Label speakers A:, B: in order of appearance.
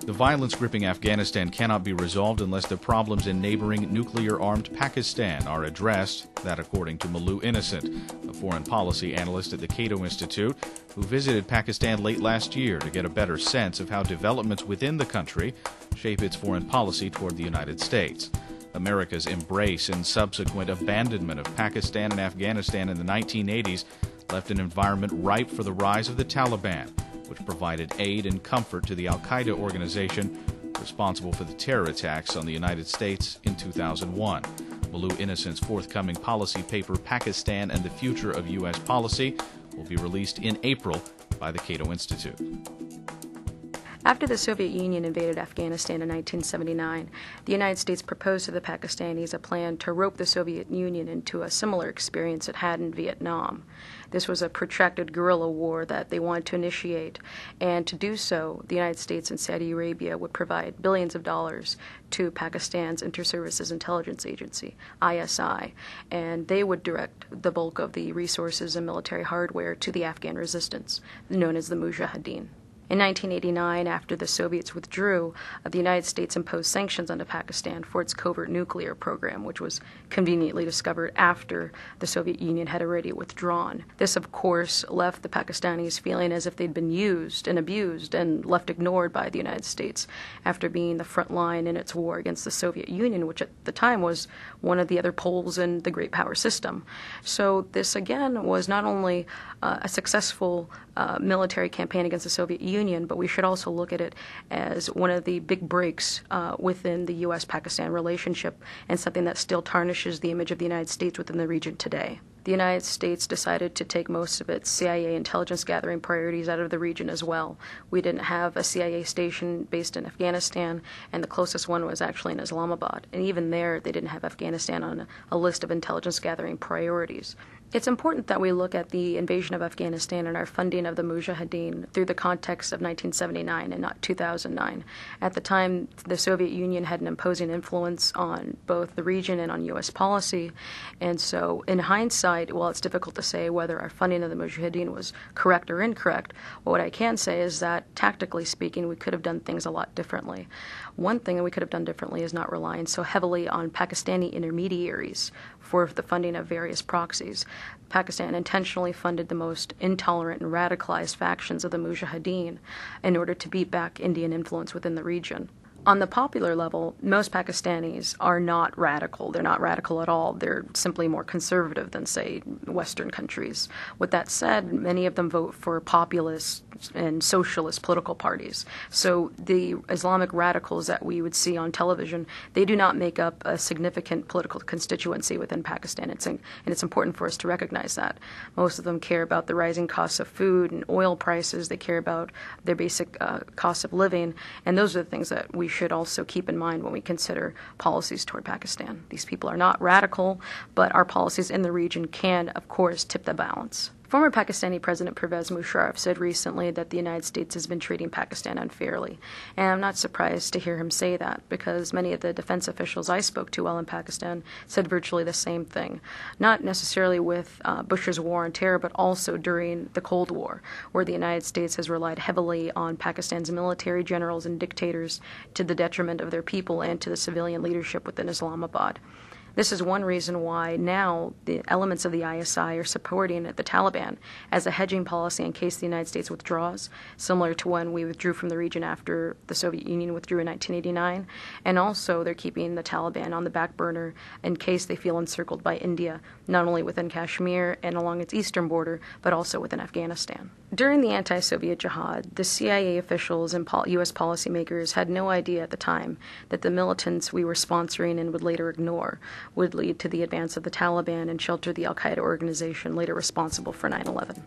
A: The violence gripping Afghanistan cannot be resolved unless the problems in neighboring nuclear-armed Pakistan are addressed. That according to Malou Innocent, a foreign policy analyst at the Cato Institute, who visited Pakistan late last year to get a better sense of how developments within the country shape its foreign policy toward the United States. America's embrace and subsequent abandonment of Pakistan and Afghanistan in the 1980s left an environment ripe for the rise of the Taliban, which provided aid and comfort to the Al-Qaeda organization responsible for the terror attacks on the United States in 2001. Malou Innocent's forthcoming policy paper, Pakistan and the Future of U.S. Policy, will be released in April by the Cato Institute.
B: After the Soviet Union invaded Afghanistan in 1979, the United States proposed to the Pakistanis a plan to rope the Soviet Union into a similar experience it had in Vietnam. This was a protracted guerrilla war that they wanted to initiate, and to do so, the United States and Saudi Arabia would provide billions of dollars to Pakistan's Inter-Services Intelligence Agency, ISI, and they would direct the bulk of the resources and military hardware to the Afghan resistance, known as the Mujahideen. In 1989, after the Soviets withdrew, the United States imposed sanctions on Pakistan for its covert nuclear program, which was conveniently discovered after the Soviet Union had already withdrawn. This, of course, left the Pakistanis feeling as if they'd been used and abused and left ignored by the United States after being the front line in its war against the Soviet Union, which at the time was one of the other poles in the great power system. So this, again, was not only a successful military campaign against the Soviet Union, but we should also look at it as one of the big breaks within the U.S.-Pakistan relationship and something that still tarnishes the image of the United States within the region today. The United States decided to take most of its CIA intelligence gathering priorities out of the region as well. We didn't have a CIA station based in Afghanistan, and the closest one was actually in Islamabad. And even there, they didn't have Afghanistan on a list of intelligence gathering priorities. It's important that we look at the invasion of Afghanistan and our funding of the Mujahideen through the context of 1979 and not 2009. At the time, the Soviet Union had an imposing influence on both the region and on U.S. policy, and so in hindsight, while it's difficult to say whether our funding of the Mujahideen was correct or incorrect, what I can say is that, tactically speaking, we could have done things a lot differently. One thing that we could have done differently is not relying so heavily on Pakistani intermediaries for the funding of various proxies. Pakistan intentionally funded the most intolerant and radicalized factions of the Mujahideen in order to beat back Indian influence within the region. On the popular level, most Pakistanis are not radical. They're not radical at all. They're simply more conservative than, say, Western countries. With that said, many of them vote for populist and socialist political parties. So the Islamic radicals that we would see on television, they do not make up a significant political constituency within Pakistan. And it's important for us to recognize that. Most of them care about the rising costs of food and oil prices. They care about their basic costs of living. And those are the things that we should also keep in mind when we consider policies toward Pakistan. These people are not radical, but our policies in the region can, of course, tip the balance. Former Pakistani President Pervez Musharraf said recently that the United States has been treating Pakistan unfairly. And I'm not surprised to hear him say that, because many of the defense officials I spoke to while in Pakistan said virtually the same thing. Not necessarily with Bush's war on terror, but also during the Cold War, where the United States has relied heavily on Pakistan's military generals and dictators to the detriment of their people and to the civilian leadership within Islamabad. This is one reason why now the elements of the ISI are supporting the Taliban as a hedging policy in case the United States withdraws, similar to when we withdrew from the region after the Soviet Union withdrew in 1989. And also they're keeping the Taliban on the back burner in case they feel encircled by India, not only within Kashmir and along its eastern border, but also within Afghanistan. During the anti-Soviet jihad, the CIA officials and U.S. policymakers had no idea at the time that the militants we were sponsoring and would later ignore would lead to the advance of the Taliban and shelter the Al-Qaeda organization later responsible for 9/11.